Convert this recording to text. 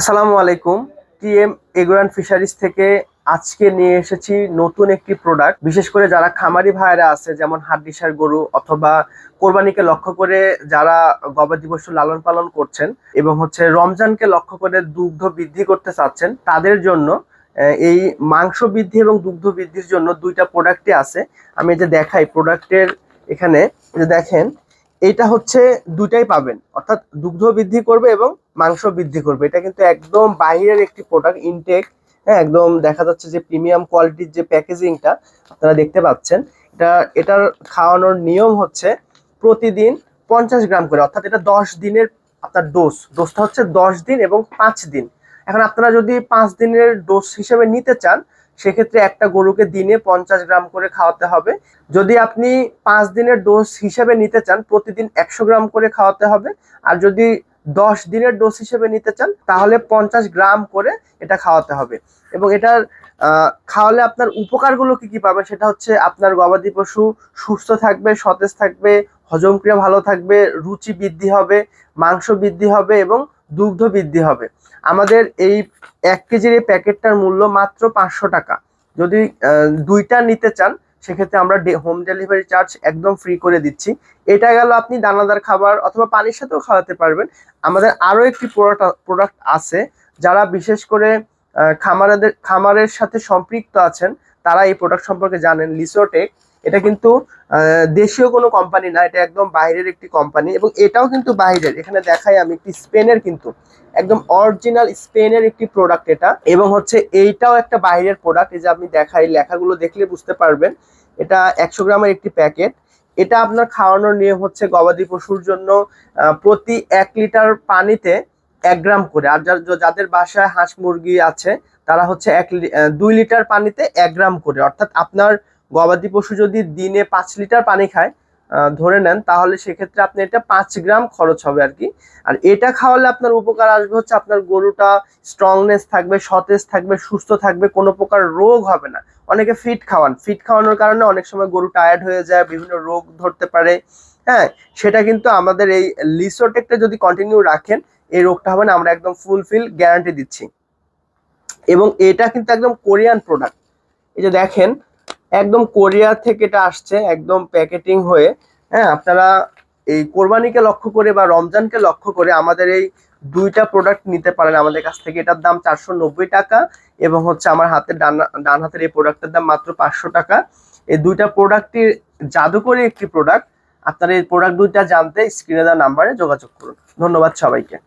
আসসালামু আলাইকুম। TM agro fisheries থেকে আজকে নিয়ে এসেছি নতুন একটি প্রোডাক্ট। বিশেষ করে যারা খামারি ভাইরা আছে, যেমন হাড্ডিসার গরু অথবা কোরবানিকে লক্ষ্য করে যারা গবাদি পশু লালন পালন করছেন এবং রমজানকে লক্ষ্য করে দুগ্ধ বৃদ্ধি করতে চাচ্ছেন, তাদের জন্য এই মাংস বৃদ্ধি এবং দুগ্ধ বৃদ্ধির জন্য দুইটা প্রোডাক্টই আছে। আমি এই যে দেখাই প্রোডাক্টের এখানে, এই যে দেখেন, এইটা দুইটাই পাবেন, অর্থাৎ দুগ্ধ বৃদ্ধি করবে এবং মাংস বৃদ্ধি করবে। এটা কিন্তু একদম বাইরের একটি প্রোডাক্ট ইনটেক। হ্যাঁ, একদম দেখা যাচ্ছে যে প্রিমিয়াম কোয়ালিটির যে প্যাকেজিংটা আপনারা দেখতে পাচ্ছেন। এটার খাওয়ানোর নিয়ম প্রতিদিন 50 গ্রাম করে, অর্থাৎ এটা 10 দিনের আপনার ডোজটা 10 দিন এবং 5 দিন। এখন আপনারা যদি 5 দিনের ডোজ হিসেবে নিতে চান, সেক্ষেত্রে একটা গরুকে দিনে 50 গ্রাম করে খাওয়াতে হবে। যদি আপনি 5 দিনের ডোজ হিসেবে নিতে চান, প্রতিদিন 100 গ্রাম করে খাওয়াতে হবে। আর যদি 10 দিনের ডোজ হিসেবে নিতে চান, তাহলে 50 গ্রাম করে এটা খাওয়াতে হবে। এবং এটার খাওয়ালে আপনার উপকারগুলো কি কি পাবেন, সেটা আপনার গবাদি পশু সুস্থ থাকবে, সতেজ থাকবে, হজম ক্রিয়া ভালো থাকবে, রুচি বৃদ্ধি হবে, মাংস বৃদ্ধি হবে এবং দুগ্ধ বৃদ্ধি হবে। আমাদের এই 1 কেজির এই প্যাকেটটার মূল্য মাত্র 500 টাকা। যদি দুইটা নিতে চান, সেক্ষেত্রে আমরা হোম ডেলিভারি চার্জ একদম ফ্রি করে দিচ্ছি। এটা গেল আপনি দানাদার খাবার অথবা পানির সাথেও খাওয়াতে পারবেন। আমাদের আরো একটি প্রোডাক্ট আছে, যারা বিশেষ করে খামারের সাথে সম্পৃক্ত আছেন, তারা এই প্রোডাক্ট সম্পর্কে জানেন। লিসোটেক, এটা কিন্তু দেশীয় কোনো কোম্পানি না, এটা একদম বাইরের একটি কোম্পানি। এবং এটাও কিন্তু বাইরের, এখানে দেখাই আমি, একটি স্পেনের, কিন্তু একদম অরিজিনাল স্পেনের একটি প্রোডাক্ট এটা। এবং এইটাও একটা বাইরের প্রোডাক্ট। এই যে আমি দেখাই, লেখাগুলো দেখলে বুঝতে পারবেন। এটা 100 গ্রামের একটি প্যাকেট। এটা আপনার খাওয়ানোর নিয়ম গবাদি পশুর জন্য প্রতি 1 লিটার পানিতে 1 গ্রাম করে। আর যাদের বাসায় হাঁস মুরগি আছে, তারা 2 লিটার পানিতে 1 গ্রাম করে। অর্থাৎ আপনার গবাদি পশু যদি দিনে 5 লিটার পানি খায়, ধরে নেন, তাহলে সেক্ষেত্রে আপনি এটা 5 গ্রাম খরচ হবে আর কি। আর এটা খাওয়ালে আপনার উপকার আসবে আপনার গরুটা স্ট্রংনেস থাকবে, সতেজ থাকবে, সুস্থ থাকবে, কোনো প্রকার রোগ হবে না। অনেকে ফিট খাওয়ানোর কারণে অনেক সময় গরু টায়ার্ড হয়ে যায়, বিভিন্ন রোগ ধরতে পারে। হ্যাঁ, সেটা কিন্তু আমাদের এই লিসোটেকটা যদি কন্টিনিউ রাখেন, এই রোগটা হবে না, আমরা একদম ফুলফিল গ্যারান্টি দিচ্ছি। এবং এটা কিন্তু একদম কোরিয়ান প্রোডাক্ট। এই যে দেখেন, একদম কোরিয়া থেকে এটা আসছে, একদম প্যাকেটিং হয়ে। হ্যাঁ, আপনারা এই কোরবানিকে লক্ষ্য করে বা রমজানকে লক্ষ্য করে আমাদের এই দুইটা প্রোডাক্ট নিতে পারেন আমাদের কাছ থেকে। এটার দাম 490 টাকা এবং আমার হাতের ডান হাতের এই প্রোডাক্টের দাম মাত্র 500 টাকা। এই দুইটা প্রোডাক্টই জাদুকরী একটি প্রোডাক্ট। আপনারা এই প্রোডাক্ট দুইটা জানতে স্ক্রিনে দেওয়া নাম্বারে যোগাযোগ করুন। ধন্যবাদ সবাইকে।